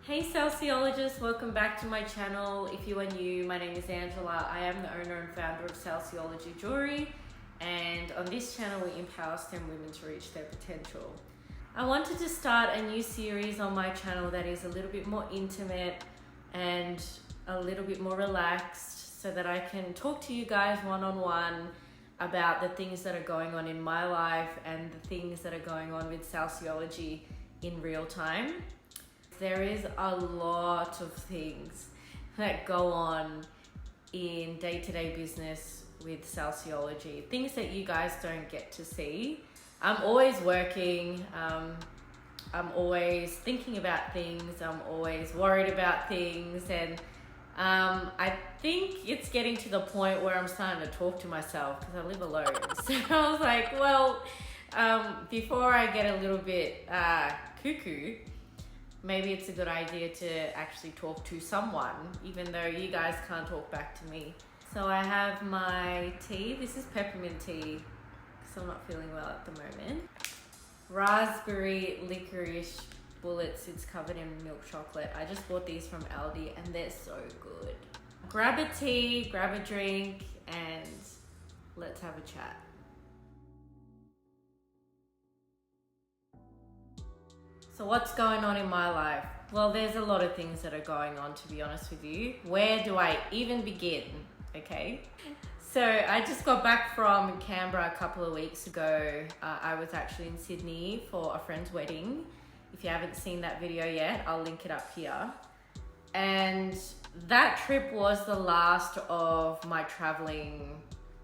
Hey Salceologists, welcome back to my channel. If you are new, my name is Angela. I am the owner and founder of Salceology Jewellery, and on this channel we empower STEM women to reach their potential. I wanted to start a new series on my channel that is a little bit more intimate and a little bit more relaxed so that I can talk to you guys one-on-one about the things that are going on in my life and the things that are going on with Salceology in real time. There is a lot of things that go on in day-to-day business with Salceology, things that you guys don't get to see. I'm always working, I'm always thinking about things, I'm always worried about things, and I think it's getting to the point where I'm starting to talk to myself because I live alone. So I was like, well, before I get a little bit cuckoo, maybe it's a good idea to actually talk to someone, even though you guys can't talk back to me. So I have my tea. This is peppermint tea because I'm not feeling well at the moment. Raspberry licorice bullets. It's covered in milk chocolate. I just bought these from Aldi and they're so good. Grab a tea, grab a drink, and let's have a chat. So what's going on in my life? Well, there's a lot of things that are going on, to be honest with you. Where do I even begin? Okay. So I just got back from Canberra a couple of weeks ago. I was actually in Sydney for a friend's wedding. If you haven't seen that video yet, I'll link it up here. And that trip was the last of my traveling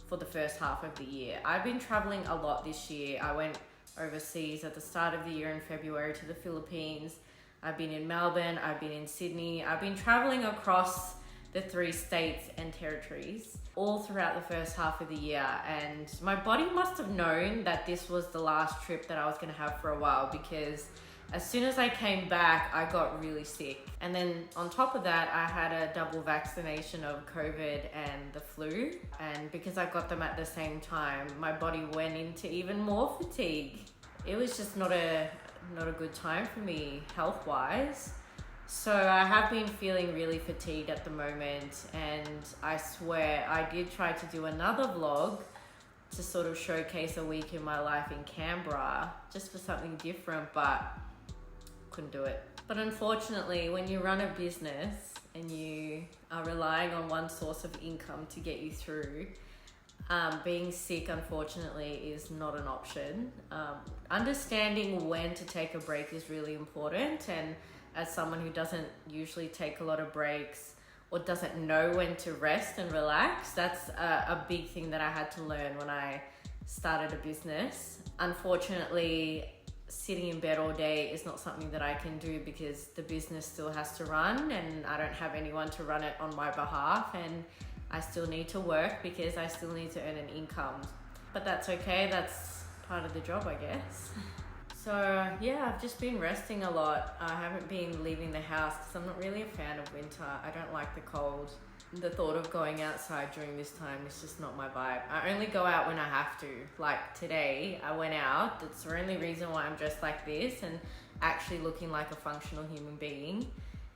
for the first half of the year. I've been traveling a lot this year. I went overseas at the start of the year in February to the Philippines. I've been in Melbourne, I've been in Sydney. I've been traveling across the 3 states and territories all throughout the first half of the year, and my body must have known that this was the last trip that I was going to have for a while, because as soon as I came back I got really sick, and then on top of that I had a double vaccination of COVID and the flu, and because I got them at the same time my body went into even more fatigue. It was just not a good time for me health wise. So I have been feeling really fatigued at the moment, and I swear I did try to do another vlog to sort of showcase a week in my life in Canberra just for something different, but couldn't do it. But unfortunately, when you run a business and you are relying on one source of income to get you through, being sick unfortunately is not an option. Understanding when to take a break is really important, and as someone who doesn't usually take a lot of breaks or doesn't know when to rest and relax, that's a big thing that I had to learn when I started a business. Unfortunately, sitting in bed all day is not something that I can do because the business still has to run and I don't have anyone to run it on my behalf, and I still need to work because I still need to earn an income. But that's okay, that's part of the job, I guess. So yeah, I've just been resting a lot. I haven't been leaving the house because I'm not really a fan of winter. I don't like the cold. The thought of going outside during this time is just not my vibe. I only go out when I have to. Like today, I went out. That's the only reason why I'm dressed like this and actually looking like a functional human being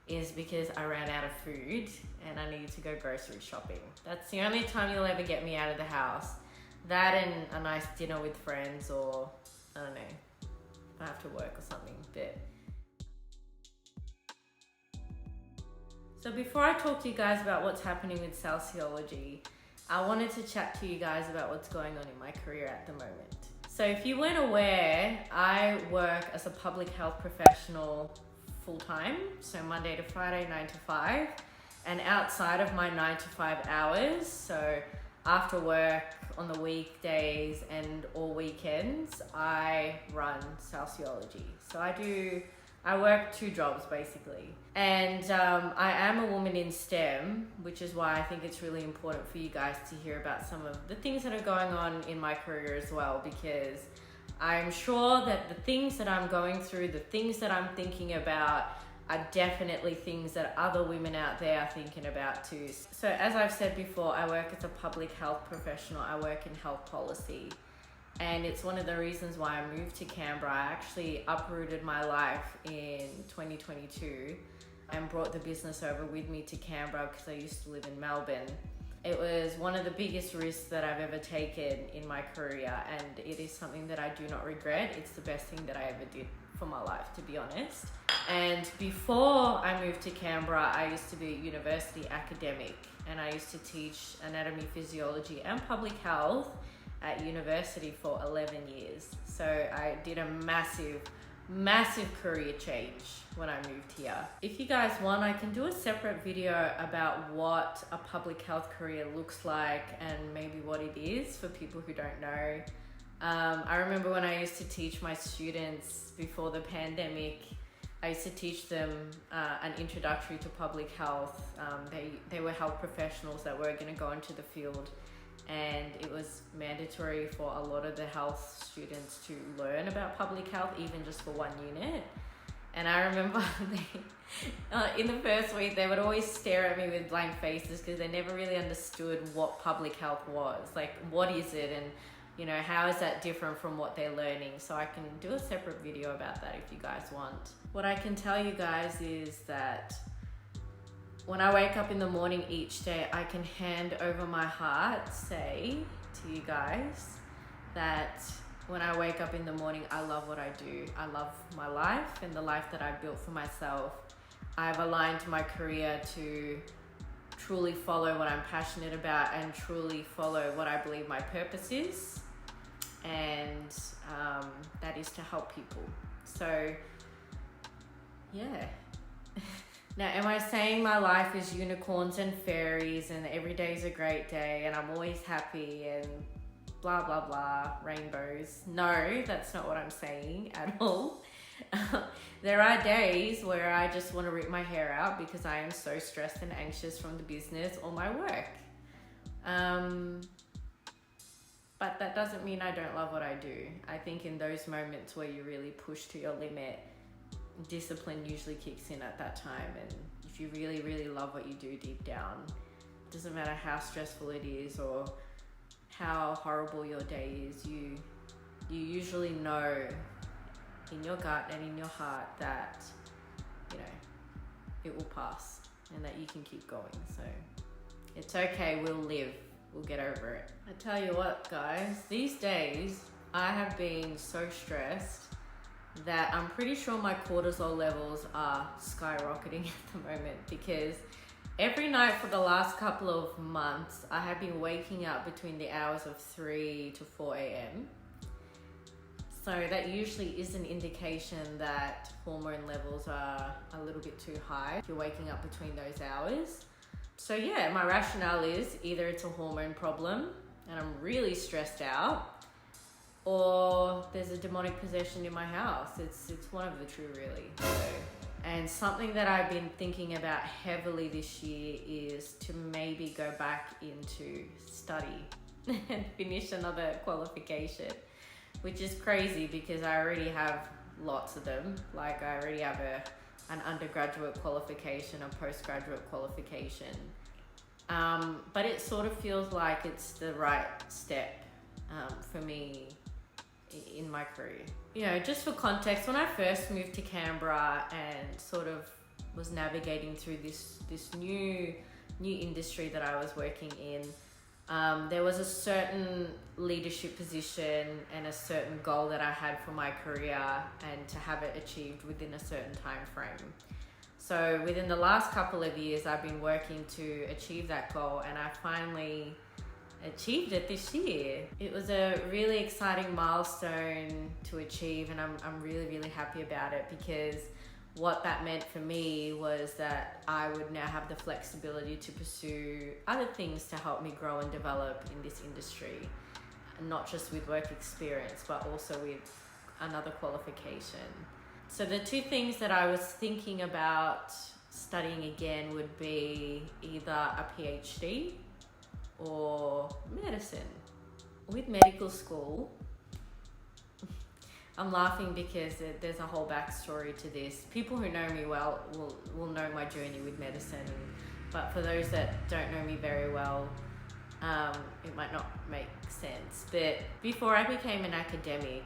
is because I ran out of food and I needed to go grocery shopping. That's the only time you'll ever get me out of the house. That and a nice dinner with friends, or I don't know, I have to work or something. But so before I talk to you guys about what's happening with Salceology, I wanted to chat to you guys about what's going on in my career at the moment. So if you weren't aware, I work as a public health professional full-time, so Monday to Friday, 9 to 5, and outside of my 9 to 5 hours, so after work, on the weekdays and all weekends, I run Salceology. So I work 2 jobs basically. And I am a woman in STEM, which is why I think it's really important for you guys to hear about some of the things that are going on in my career as well, because I'm sure that the things that I'm going through, the things that I'm thinking about, are definitely things that other women out there are thinking about too. So as I've said before, I work as a public health professional. I work in health policy. And it's one of the reasons why I moved to Canberra. I actually uprooted my life in 2022 and brought the business over with me to Canberra because I used to live in Melbourne. It was one of the biggest risks that I've ever taken in my career, and it is something that I do not regret. It's the best thing that I ever did for my life, to be honest. And before I moved to Canberra, I used to be a university academic, and I used to teach anatomy, physiology and public health at university for 11 years. So I did a massive career change when I moved here. If you guys want, I can do a separate video about what a public health career looks like and maybe what it is for people who don't know. I remember when I used to teach my students before the pandemic, I used to teach them an introductory to public health. They were health professionals that were going to go into the field, and it was mandatory for a lot of the health students to learn about public health, even just for one unit. And I remember in the first week, they would always stare at me with blank faces because they never really understood what public health was. Like, what is it? And, you know, how is that different from what they're learning? So I can do a separate video about that if you guys want. What I can tell you guys is that when I wake up in the morning each day, I can hand over my heart, say to you guys that when I wake up in the morning, I love what I do. I love my life and the life that I built for myself. I've aligned my career to truly follow what I'm passionate about and truly follow what I believe my purpose is. And that is to help people. So, yeah. Now, am I saying my life is unicorns and fairies and every day's a great day and I'm always happy and blah, blah, blah, rainbows? No, that's not what I'm saying at all. There are days where I just want to rip my hair out because I am so stressed and anxious from the business or my work. But that doesn't mean I don't love what I do. I think in those moments where you really push to your limit, discipline usually kicks in at that time. And if you really love what you do deep down, it doesn't matter how stressful it is or how horrible your day is, you usually know in your gut and in your heart that, you know, it will pass and that you can keep going. So it's okay, we'll live, we'll get over it. I tell you what, guys, these days I have been so stressed that I'm pretty sure my cortisol levels are skyrocketing at the moment, because every night for the last couple of months, I have been waking up between the hours of 3 to 4 a.m. So that usually is an indication that hormone levels are a little bit too high if you're waking up between those hours. So yeah, my rationale is either it's a hormone problem and I'm really stressed out, or there's a demonic possession in my house. It's one of the two, really. So, and something that I've been thinking about heavily this year is to maybe go back into study and finish another qualification, which is crazy because I already have lots of them. Like, I already have an undergraduate qualification, a postgraduate qualification. But it sort of feels like it's the right step for me in my career. You know, just for context, when I first moved to Canberra and sort of was navigating through this new industry that I was working in, there was a certain leadership position and a certain goal that I had for my career, and to have it achieved within a certain time frame. So within the last couple of years, I've been working to achieve that goal, and I finally achieved it this year. It was a really exciting milestone to achieve, and I'm really happy about it, because what that meant for me was that I would now have the flexibility to pursue other things to help me grow and develop in this industry, not just with work experience, but also with another qualification. So the two things that I was thinking about studying again would be either a PhD or medicine. With medical school, I'm laughing because there's a whole backstory to this. People who know me well will know my journey with medicine, but for those that don't know me very well, it might not make sense. But before I became an academic,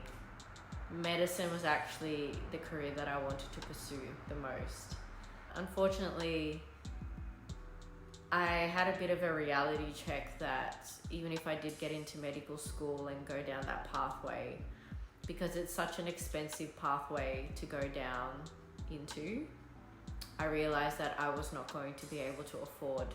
medicine was actually the career that I wanted to pursue the most. unfortunately, I had a bit of a reality check that even if I did get into medical school and go down that pathway, because it's such an expensive pathway to go down into, I realized that I was not going to be able to afford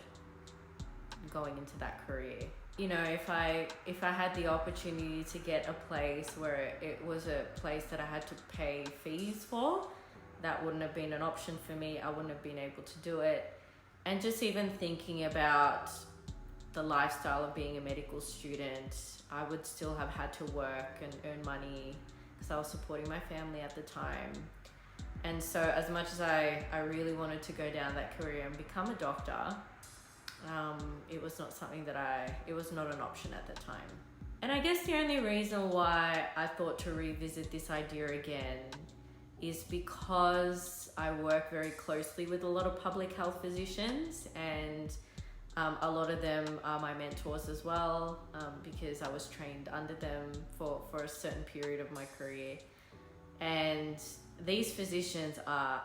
going into that career. You know, if I had the opportunity to get a place where it was a place that I had to pay fees for, that wouldn't have been an option for me. I wouldn't have been able to do it. And just even thinking about the lifestyle of being a medical student, I would still have had to work and earn money because I was supporting my family at the time. And so as much as I really wanted to go down that career and become a doctor, it was not something it was not an option at the time. And I guess the only reason why I thought to revisit this idea again is because I work very closely with a lot of public health physicians, and a lot of them are my mentors as well, because I was trained under them for a certain period of my career. And these physicians are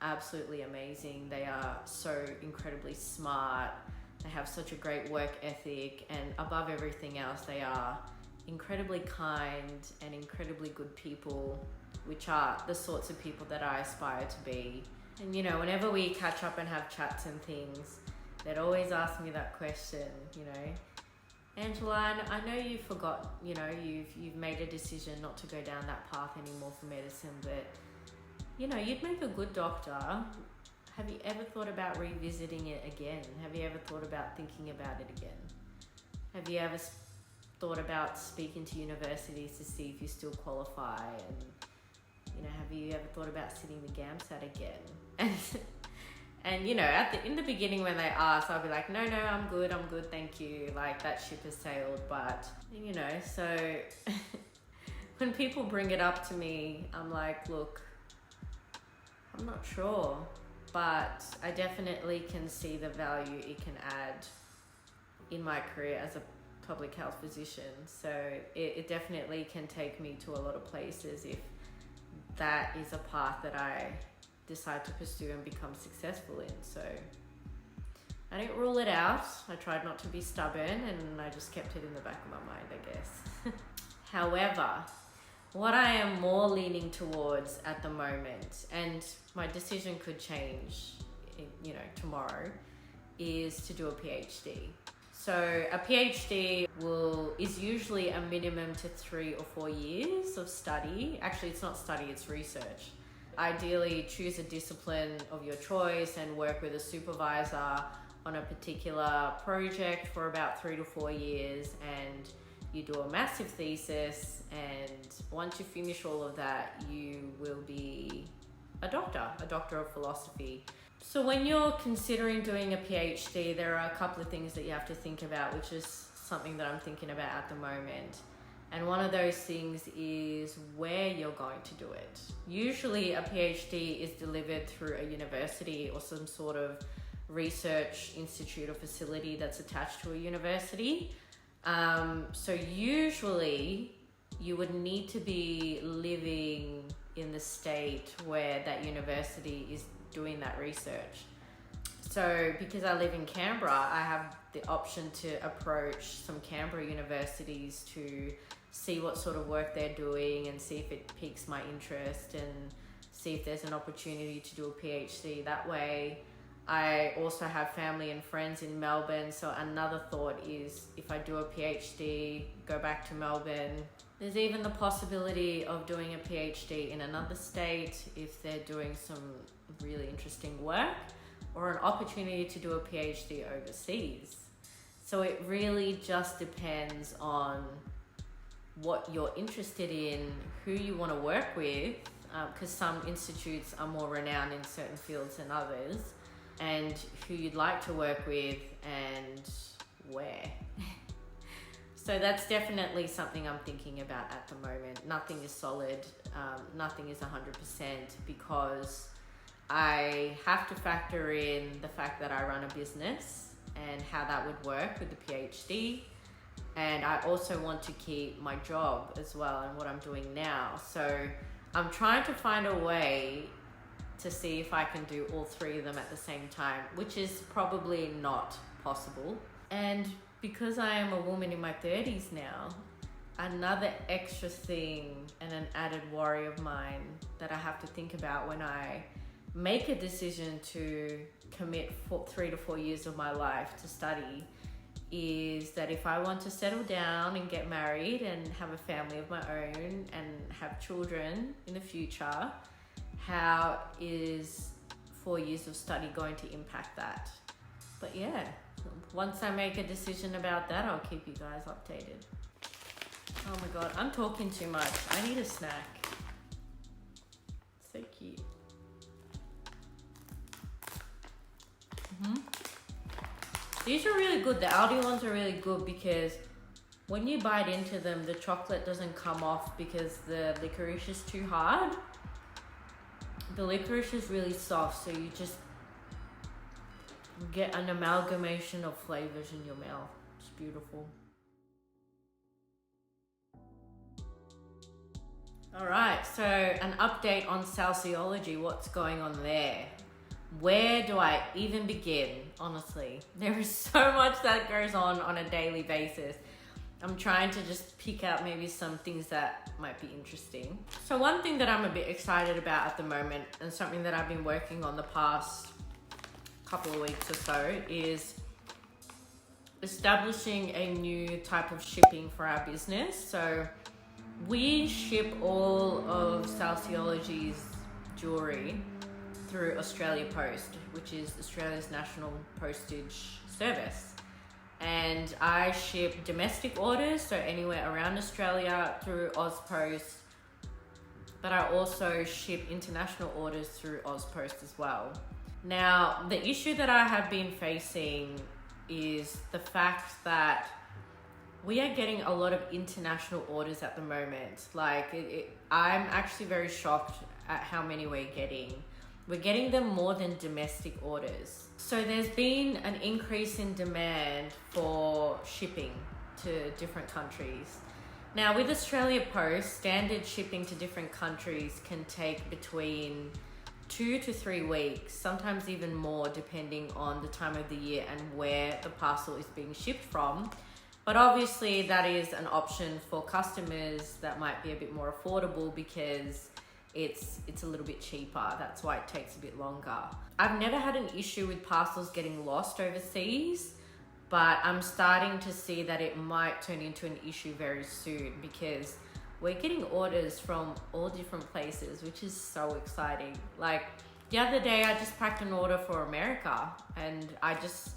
absolutely amazing. They are so incredibly smart. They have such a great work ethic, and above everything else, they are incredibly kind and incredibly good people, which are the sorts of people that I aspire to be. And you know, whenever we catch up and have chats and things, they'd always ask me that question, you know, Angela, I know you forgot, you know, you've made a decision not to go down that path anymore for medicine, but you know, you'd make a good doctor. Have you ever thought about revisiting it again? Have you ever thought about thinking about it again? Have you ever thought about speaking to universities to see if you still qualify? And you know, have you ever thought about sitting the GAMSAT again? And you know, in the beginning when they ask, I'll be like, no, I'm good, thank you. Like, that ship has sailed. But you know, so when people bring it up to me, I'm like, look, I'm not sure, but I definitely can see the value it can add in my career as a public health physician. So it definitely can take me to a lot of places if that is a path that I decide to pursue and become successful in. So I didn't rule it out. I tried not to be stubborn, and I just kept it in the back of my mind, I guess. However, what I am more leaning towards at the moment, and my decision could change, you know, tomorrow, is to do a PhD. So a PhD is usually a minimum to 3 or 4 years of study. Actually, it's not study, it's research. Ideally, choose a discipline of your choice and work with a supervisor on a particular project for about 3 to 4 years, and you do a massive thesis, and once you finish all of that, you will be a doctor of philosophy. So when you're considering doing a PhD, there are a couple of things that you have to think about, which is something that I'm thinking about at the moment. And one of those things is where you're going to do it. Usually a PhD is delivered through a university or some sort of research institute or facility that's attached to a university. So usually you would need to be living in the state where that university is doing that research. So because I live in Canberra, I have the option to approach some Canberra universities to see what sort of work they're doing and see if it piques my interest and see if there's an opportunity to do a PhD that way. I also have family and friends in Melbourne, so another thought is if I do a PhD, go back to Melbourne. There's even the possibility of doing a PhD in another state if they're doing some really interesting work, or an opportunity to do a PhD overseas. So it really just depends on what you're interested in, who you want to work with, because some institutes are more renowned in certain fields than others, and who you'd like to work with and where. So that's definitely something I'm thinking about at the moment. Nothing is solid, nothing is 100%, because I have to factor in the fact that I run a business and how that would work with the PhD. And I also want to keep my job as well and what I'm doing now. So I'm trying to find a way to see if I can do all three of them at the same time, which is probably not possible. And because I am a woman in my 30s now, another extra thing and an added worry of mine that I have to think about when I make a decision to commit 3 to 4 years of my life to study is that if I want to settle down and get married and have a family of my own and have children in the future, how is 4 years of study going to impact that? But yeah, once I make a decision about that, I'll keep you guys updated. Oh my god, I'm talking too much. I need a snack. So cute. These are really good. The Aldi ones are really good because when you bite into them, the chocolate doesn't come off because the licorice is too hard. The licorice is really soft, so you just get an amalgamation of flavors in your mouth. It's beautiful. All right, so an update on Salceology, what's going on there? Where do I even begin? Honestly, there is so much that goes on a daily basis. I'm trying to just pick out maybe some things that might be interesting. So one thing that I'm a bit excited about at the moment, and something that I've been working on the past couple of weeks or so, is establishing a new type of shipping for our business. So we ship all of Salceology's jewellery through Australia Post, which is Australia's national postage service. And I ship domestic orders, so anywhere around Australia through AusPost, but I also ship international orders through AusPost as well. Now, the issue that I have been facing is the fact that we are getting a lot of international orders at the moment. I'm actually very shocked at how many we're getting. We're getting them more than domestic orders. So there's been an increase in demand for shipping to different countries. Now with Australia Post, standard shipping to different countries can take between 2 to 3 weeks, sometimes even more depending on the time of the year and where the parcel is being shipped from. But obviously that is an option for customers that might be a bit more affordable because it's a little bit cheaper. That's why it takes a bit longer. I've never had an issue with parcels getting lost overseas, but I'm starting to see that it might turn into an issue very soon because we're getting orders from all different places, which is so exciting. Like the other day, I just packed an order for America and I just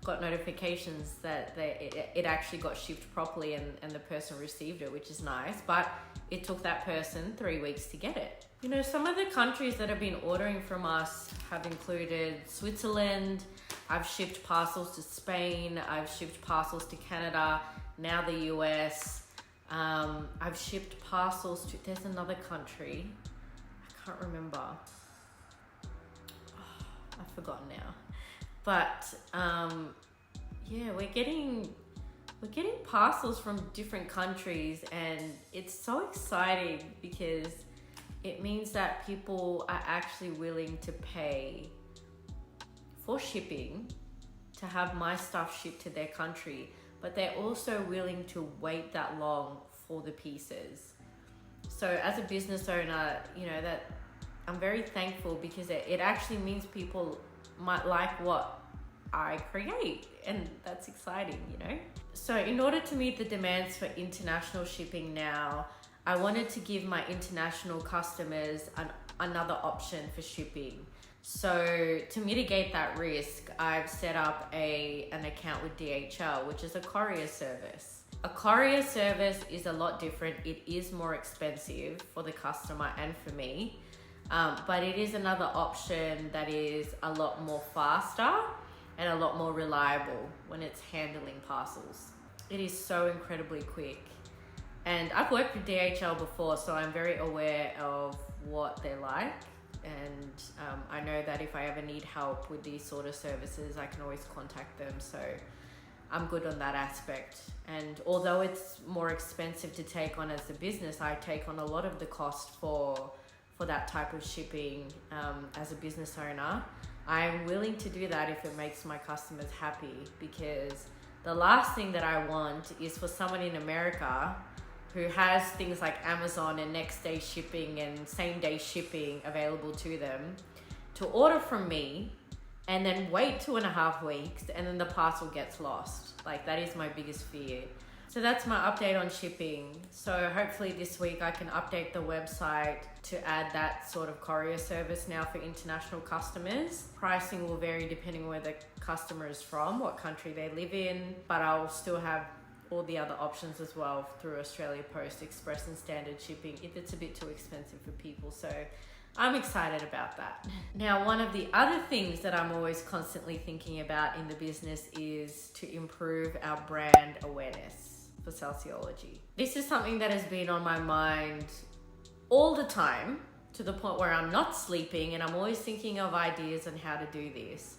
got notifications that it actually got shipped properly and the person received it, which is nice, but it took that person 3 weeks to get it. You know, some of the countries that have been ordering from us have included Switzerland. I've shipped parcels to Spain. I've shipped parcels to Canada, now the US. I've shipped parcels to, there's another country, I can't remember. I've forgotten now. But yeah, we're getting parcels from different countries, and it's so exciting because it means that people are actually willing to pay for shipping to have my stuff shipped to their country, but they're also willing to wait that long for the pieces. So as a business owner, you know, that I'm very thankful because it actually means people might like what I create, and that's exciting, you know. So in order to meet the demands for international shipping now, I wanted to give my international customers another option for shipping. So to mitigate that risk, I've set up an account with DHL, which is a courier service. A courier service is a lot different. It is more expensive for the customer and for me, but it is another option that is a lot more faster and a lot more reliable when it's handling parcels. It is so incredibly quick. And I've worked with DHL before, so I'm very aware of what they're like. And I know that if I ever need help with these sort of services, I can always contact them. So I'm good on that aspect. And although it's more expensive to take on as a business, I take on a lot of the cost for for that type of shipping as a business owner. I'm willing to do that if it makes my customers happy, because the last thing that I want is for someone in America who has things like Amazon and next day shipping and same day shipping available to them to order from me and then wait 2.5 weeks and then the parcel gets lost. Like, that is my biggest fear. So that's my update on shipping. So hopefully this week I can update the website to add that sort of courier service now for international customers. Pricing will vary depending on where the customer is from, what country they live in, but I'll still have all the other options as well through Australia Post, Express and standard shipping if it's a bit too expensive for people. So I'm excited about that. Now, one of the other things that I'm always constantly thinking about in the business is to improve our brand awareness for Salceology. This is something that has been on my mind all the time, to the point where I'm not sleeping and I'm always thinking of ideas on how to do this.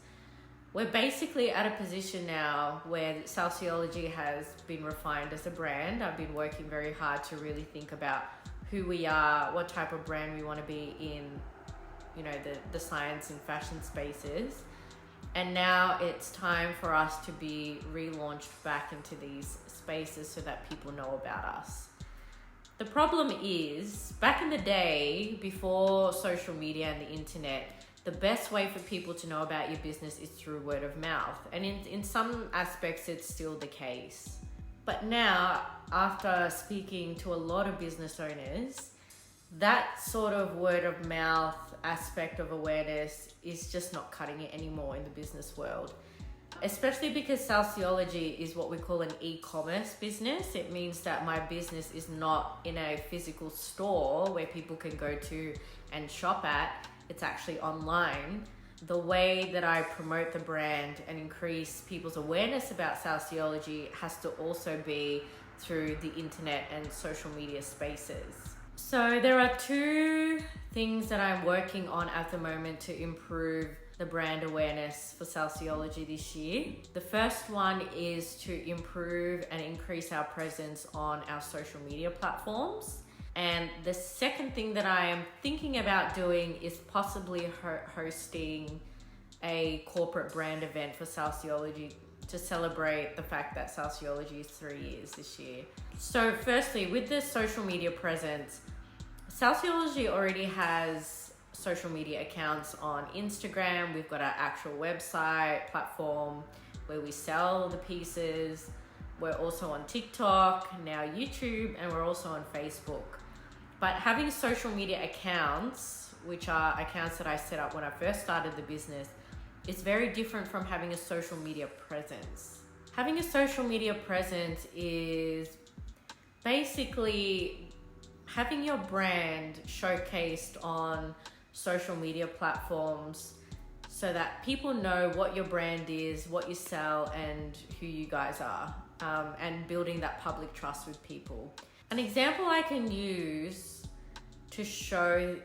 We're basically at a position now where Salceology has been refined as a brand. I've been working very hard to really think about who we are, what type of brand we want to be in, you know, the science and fashion spaces. And now it's time for us to be relaunched back into these spaces so that people know about us. The problem is, back in the day, before social media and the internet, the best way for people to know about your business is through word of mouth. And in some aspects, it's still the case. But now, after speaking to a lot of business owners, that sort of word of mouth aspect of awareness is just not cutting it anymore in the business world. Especially because Salceology is what we call an e-commerce business. It means that my business is not in a physical store where people can go to and shop at. It's actually online. The way that I promote the brand and increase people's awareness about Salceology has to also be through the internet and social media spaces. So there are two things that I'm working on at the moment to improve the brand awareness for Salceology this year. The first one is to improve and increase our presence on our social media platforms. And the second thing that I am thinking about doing is possibly hosting a corporate brand event for Salceology to celebrate the fact that Salceology is 3 years this year. So firstly, with the social media presence, Salceology already has social media accounts on Instagram. We've got our actual website platform where we sell the pieces. We're also on TikTok, now YouTube, and we're also on Facebook. But having social media accounts, which are accounts that I set up when I first started the business, is very different from having a social media presence. Having a social media presence is basically having your brand showcased on social media platforms so that people know what your brand is, what you sell, and who you guys are, and building that public trust with people. An example I can use to show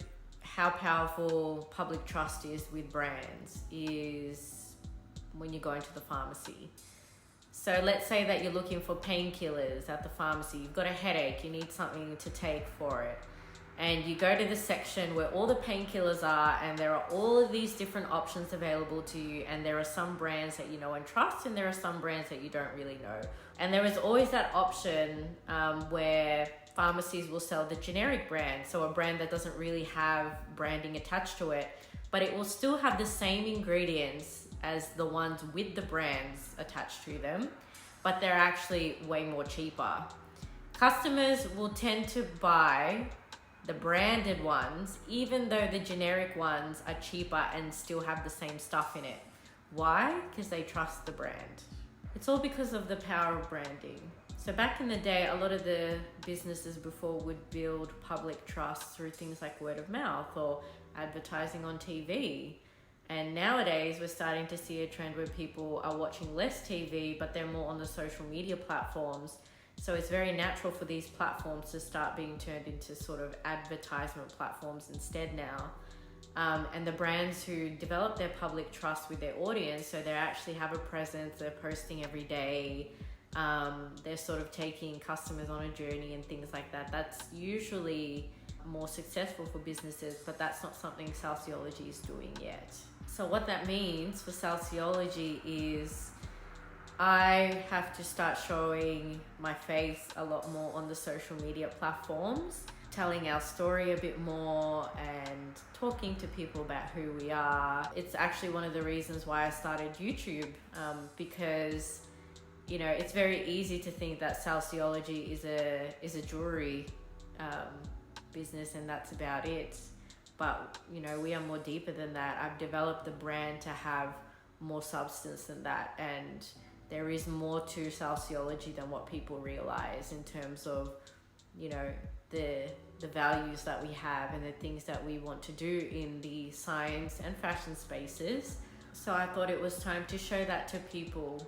how powerful public trust is with brands is when you go into the pharmacy. So let's say that you're looking for painkillers at the pharmacy. You've got a headache, you need something to take for it. And you go to the section where all the painkillers are, and there are all of these different options available to you. And there are some brands that you know and trust, and there are some brands that you don't really know. And there is always that option where pharmacies will sell the generic brand. So a brand that doesn't really have branding attached to it, but it will still have the same ingredients as the ones with the brands attached to them, but they're actually way more cheaper. Customers will tend to buy the branded ones, even though the generic ones are cheaper and still have the same stuff in it. Why? Because they trust the brand. It's all because of the power of branding. So back in the day, a lot of the businesses before would build public trust through things like word of mouth or advertising on TV. And nowadays, we're starting to see a trend where people are watching less TV, but they're more on the social media platforms. So it's very natural for these platforms to start being turned into sort of advertisement platforms instead now. And the brands who develop their public trust with their audience, so they actually have a presence, they're posting every day, they're sort of taking customers on a journey and things like that. That's usually more successful for businesses, but that's not something Salceology is doing yet. So what that means for Salceology is I have to start showing my face a lot more on the social media platforms, telling our story a bit more and talking to people about who we are. It's actually one of the reasons why I started YouTube, because it's very easy to think that Salceology is a jewelry business and that's about it. But we are more deeper than that. I've developed the brand to have more substance than that, and there is more to Salceology than what people realize in terms of the values that we have and the things that we want to do in the science and fashion spaces. So I thought it was time to show that to people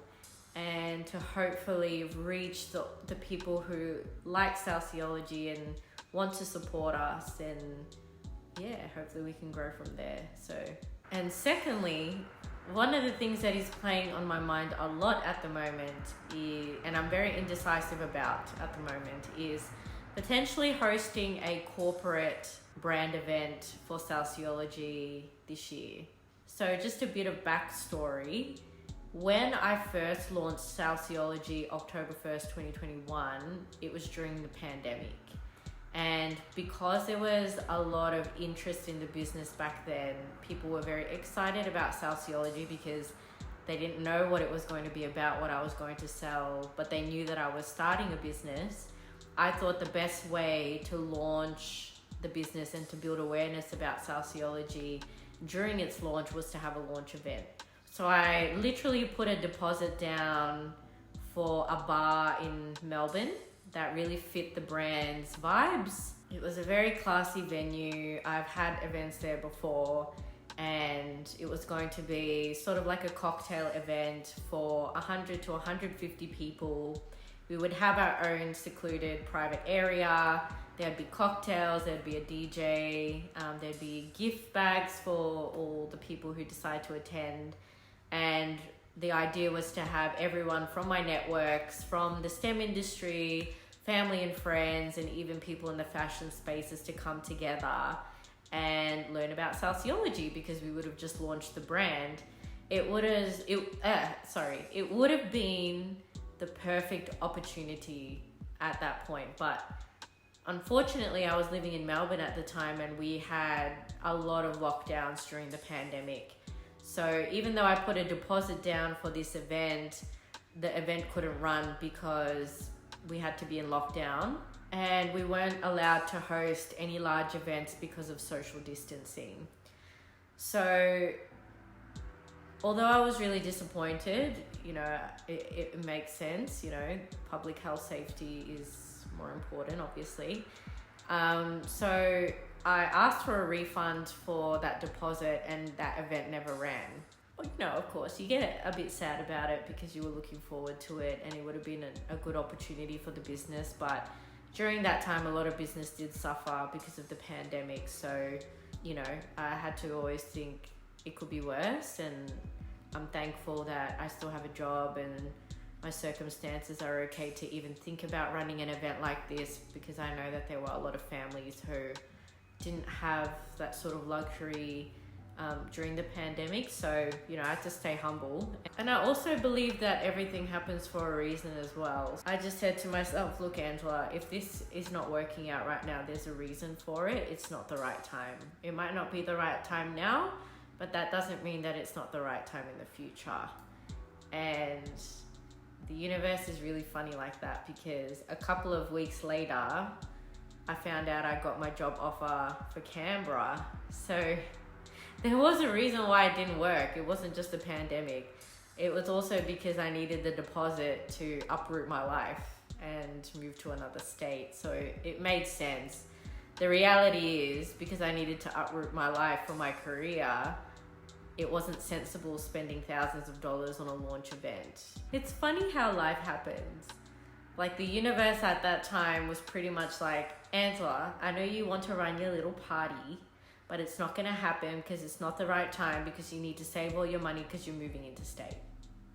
and to hopefully reach the people who like Salceology and want to support us, and hopefully we can grow from there. And secondly, one of the things that is playing on my mind a lot at the moment and I'm very indecisive about at the moment, is potentially hosting a corporate brand event for Salceology this year. So just a bit of backstory. When I first launched Salceology October 1st, 2021, it was during the pandemic. And because there was a lot of interest in the business back then, people were very excited about Salceology because they didn't know what it was going to be about, what I was going to sell, but they knew that I was starting a business. I thought the best way to launch the business and to build awareness about Salceology during its launch was to have a launch event. So I literally put a deposit down for a bar in Melbourne that really fit the brand's vibes. It was a very classy venue. I've had events there before, and it was going to be sort of like a cocktail event for 100 to 150 people. We would have our own secluded private area. There'd be cocktails, there'd be a DJ, there'd be gift bags for all the people who decide to attend. And the idea was to have everyone from my networks, from the STEM industry, family and friends, and even people in the fashion spaces to come together and learn about Salceology, because we would have just launched the brand. It would have been the perfect opportunity at that point. But unfortunately, I was living in Melbourne at the time and we had a lot of lockdowns during the pandemic. So even though I put a deposit down for this event, the event couldn't run because we had to be in lockdown, and we weren't allowed to host any large events because of social distancing. So although I was really disappointed, it makes sense, public health safety is more important, obviously. So I asked for a refund for that deposit and that event never ran. Well, of course, you get a bit sad about it because you were looking forward to it and it would have been a good opportunity for the business. But during that time, a lot of business did suffer because of the pandemic. So, I had to always think it could be worse, and I'm thankful that I still have a job and my circumstances are okay to even think about running an event like this, because I know that there were a lot of families who didn't have that sort of luxury during the pandemic. So, I had to stay humble. And I also believe that everything happens for a reason as well. I just said to myself, look, Angela, if this is not working out right now, there's a reason for it. It's not the right time. It might not be the right time now, but that doesn't mean that it's not the right time in the future. And the universe is really funny like that, because a couple of weeks later, I found out I got my job offer for Canberra. So there was a reason why it didn't work. It wasn't just the pandemic. It was also because I needed the deposit to uproot my life and move to another state. So it made sense. The reality is, because I needed to uproot my life for my career, it wasn't sensible spending thousands of dollars on a launch event. It's funny how life happens. Like, the universe at that time was pretty much like, Angela, I know you want to run your little party, but it's not going to happen because it's not the right time, because you need to save all your money because you're moving interstate.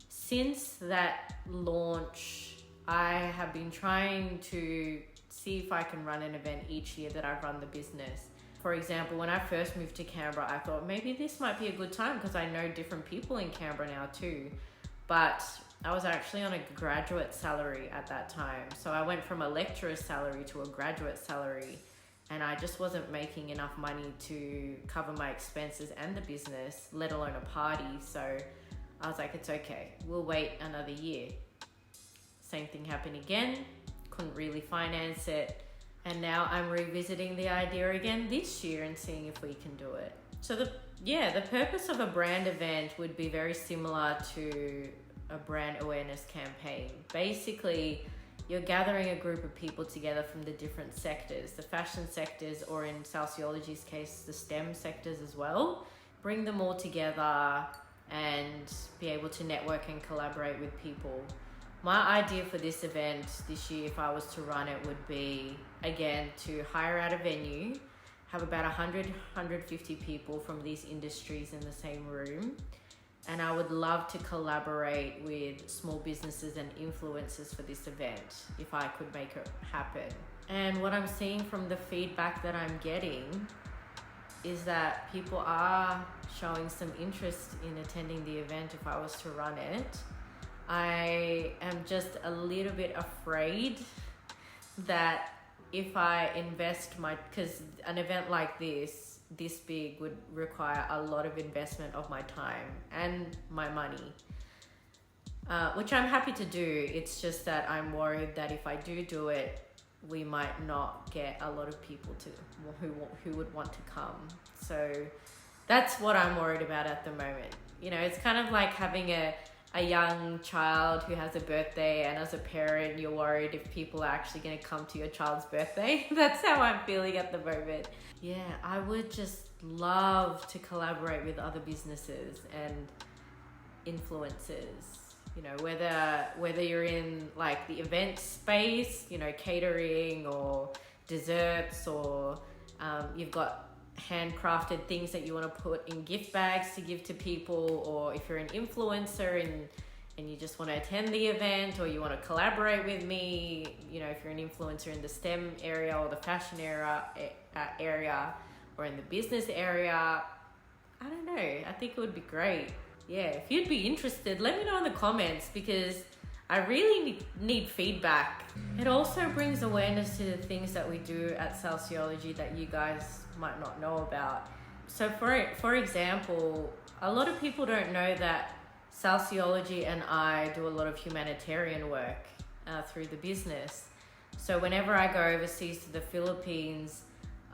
Since that launch, I have been trying to see if I can run an event each year that I run the business. For example, when I first moved to Canberra, I thought maybe this might be a good time because I know different people in Canberra now too. But I was actually on a graduate salary at that time. So I went from a lecturer's salary to a graduate salary, and I just wasn't making enough money to cover my expenses and the business, let alone a party. So I was like, it's okay, we'll wait another year. Same thing happened again, couldn't really finance it. And now I'm revisiting the idea again this year and seeing if we can do it. So the purpose of a brand event would be very similar to a brand awareness campaign. Basically, you're gathering a group of people together from the different sectors, the fashion sectors, or in Salceology's case, the STEM sectors as well. Bring them all together and be able to network and collaborate with people. My idea for this event this year, if I was to run it, would be, again, to hire out a venue, have about 150 people from these industries in the same room. And I would love to collaborate with small businesses and influencers for this event, if I could make it happen. And what I'm seeing from the feedback that I'm getting is that people are showing some interest in attending the event if I was to run it. I am just a little bit afraid that if I invest because an event like this big would require a lot of investment of my time and my money, which I'm happy to do. It's just that I'm worried that if I do it, we might not get a lot of people who would want to come. So that's what I'm worried about at the moment. You know, it's kind of like having a young child who has a birthday, and as a parent, you're worried if people are actually going to come to your child's birthday. That's how I'm feeling at the moment. Yeah, I would just love to collaborate with other businesses and influencers. You know, whether you're in like the event space, you know, catering or desserts, or you've got handcrafted things that you want to put in gift bags to give to people, or if you're an influencer and you just want to attend the event, or you want to collaborate with me, you know, if you're an influencer in the STEM area or the fashion area or in the business area, I don't know, I think it would be great. Yeah, if you'd be interested, let me know in the comments, because I really need feedback. It also brings awareness to the things that we do at Salceology that you guys might not know about. So for example, a lot of people don't know that Salceology and I do a lot of humanitarian work through the business. So whenever I go overseas to the Philippines,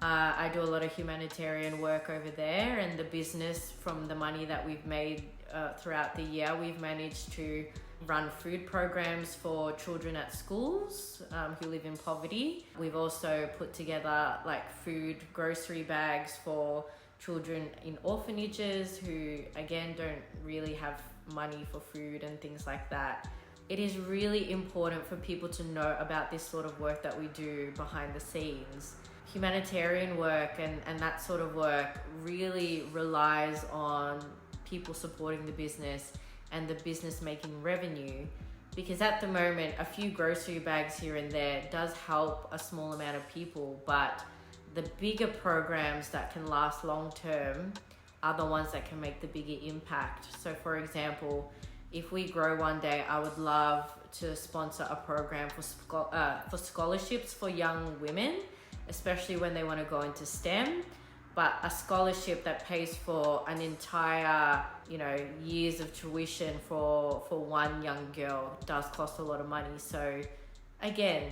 I do a lot of humanitarian work over there, and the business, from the money that we've made throughout the year, we've managed to run food programs for children at schools who live in poverty. We've also put together like food grocery bags for children in orphanages who, again, don't really have money for food and things like that. It is really important for people to know about this sort of work that we do behind the scenes. Humanitarian work and that sort of work really relies on people supporting the business and the business making revenue, because at the moment a few grocery bags here and there does help a small amount of people, but the bigger programs that can last long term are the ones that can make the bigger impact. So for example, if we grow one day, I would love to sponsor a program for scholarships for young women, especially when they want to go into STEM. But a scholarship that pays for an entire, you know, years of tuition for one young girl does cost a lot of money. So again,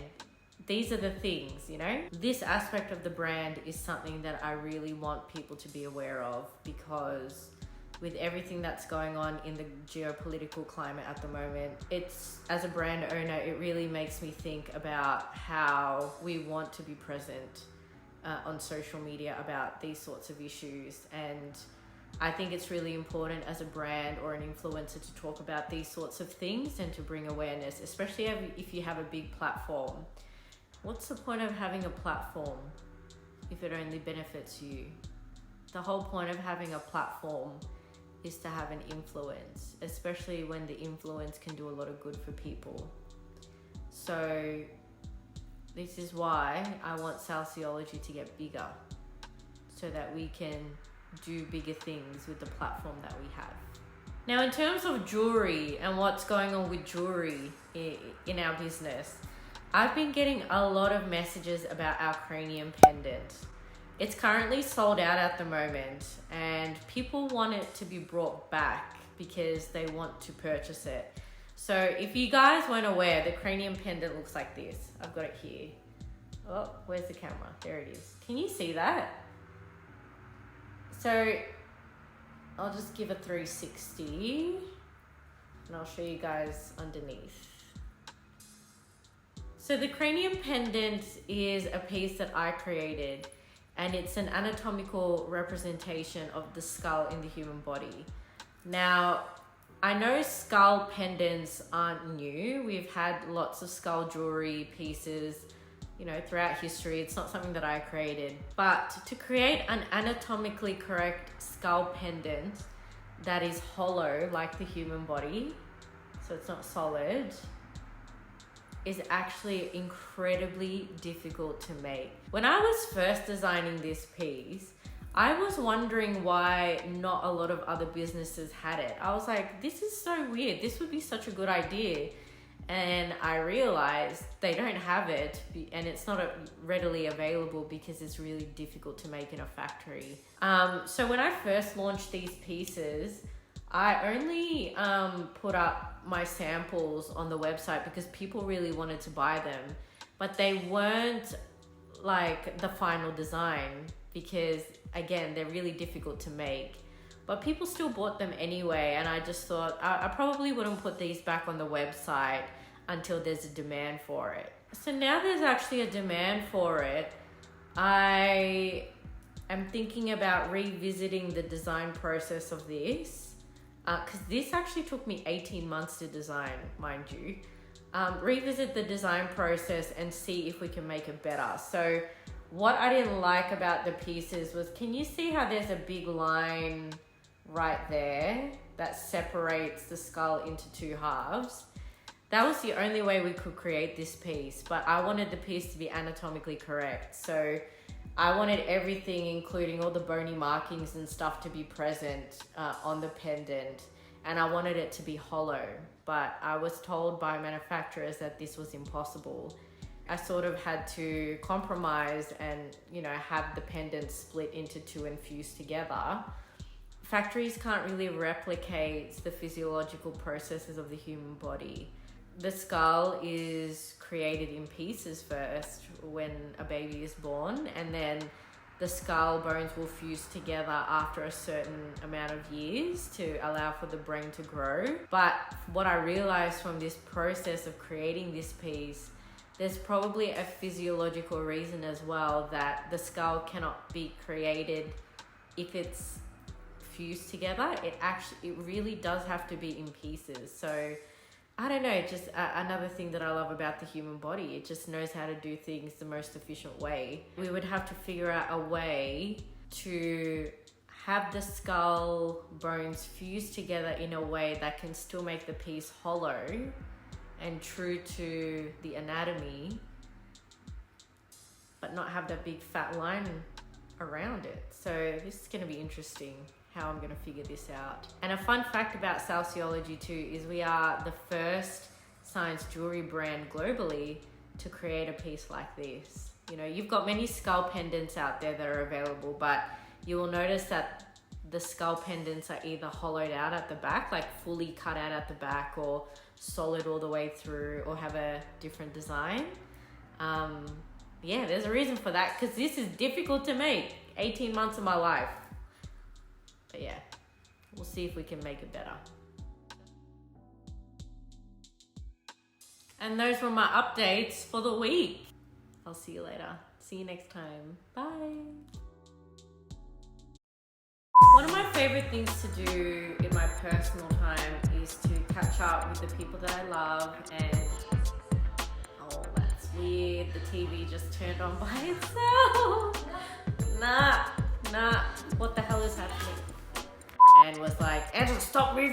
these are the things, you know. This aspect of the brand is something that I really want people to be aware of, because with everything that's going on in the geopolitical climate at the moment, it's, as a brand owner, it really makes me think about how we want to be present on social media about these sorts of issues. And I think it's really important as a brand or an influencer to talk about these sorts of things and to bring awareness, especially if you have a big platform. What's the point of having a platform if it only benefits you? The whole point of having a platform is to have an influence, especially when the influence can do a lot of good for people. So this is why I want Salceology to get bigger, so that we can do bigger things with the platform that we have. Now, in terms of jewelry and what's going on with jewelry in our business, I've been getting a lot of messages about our cranium pendant. It's currently sold out at the moment, and people want it to be brought back because they want to purchase it. So if you guys weren't aware, the cranium pendant looks like this. I've got it here. Oh, where's the camera? There it is. Can you see that? So I'll just give a 360 and I'll show you guys underneath. So the cranium pendant is a piece that I created, and it's an anatomical representation of the skull in the human body. Now, I know skull pendants aren't new. We've had lots of skull jewelry pieces, you know, throughout history. It's not something that I created. But to create an anatomically correct skull pendant that is hollow like the human body, so it's not solid, is actually incredibly difficult to make. When I was first designing this piece, I was wondering why not a lot of other businesses had it. I was like, this is so weird. This would be such a good idea. And I realized they don't have it, and it's not readily available because it's really difficult to make in a factory. So when I first launched these pieces, I only put up my samples on the website because people really wanted to buy them, but they weren't like the final design because, again, they're really difficult to make. But people still bought them anyway, and I just thought I probably wouldn't put these back on the website until there's a demand for it. So now there's actually a demand for it. I am thinking about revisiting the design process of this, because this actually took me 18 months to design, mind you. Revisit the design process and see if we can make it better. So what I didn't like about the pieces was, can you see how there's a big line right there that separates the skull into two halves? That was the only way we could create this piece, but I wanted the piece to be anatomically correct. So I wanted everything, including all the bony markings and stuff, to be present on the pendant, and I wanted it to be hollow, but I was told by manufacturers that this was impossible. I sort of had to compromise and, you know, have the pendant split into two and fused together. Factories can't really replicate the physiological processes of the human body. The skull is created in pieces first when a baby is born, and then the skull bones will fuse together after a certain amount of years to allow for the brain to grow. But what I realized from this process of creating this piece, there's probably a physiological reason as well that the skull cannot be created if it's fused together. It really does have to be in pieces. So I don't know, just another thing that I love about the human body. It just knows how to do things the most efficient way. We would have to figure out a way to have the skull bones fused together in a way that can still make the piece hollow and true to the anatomy, but not have that big fat line around it. So this is going to be interesting, how I'm going to figure this out. And a fun fact about Salceology too is we are the first science jewelry brand globally to create a piece like this. You know, you've got many skull pendants out there that are available, but you will notice that the skull pendants are either hollowed out at the back, like fully cut out at the back, or solid all the way through, or have a different design. Yeah, there's a reason for that, because this is difficult to make. 18 months of my life. But yeah, we'll see if we can make it better. And those were my updates for the week. I'll see you later. See you next time. Bye. One of my favorite things to do in my personal time is to catch up with the people that I love, and oh, that's weird. The TV just turned on by itself. Nah, what the hell is happening? And was like, Angela, stop moving.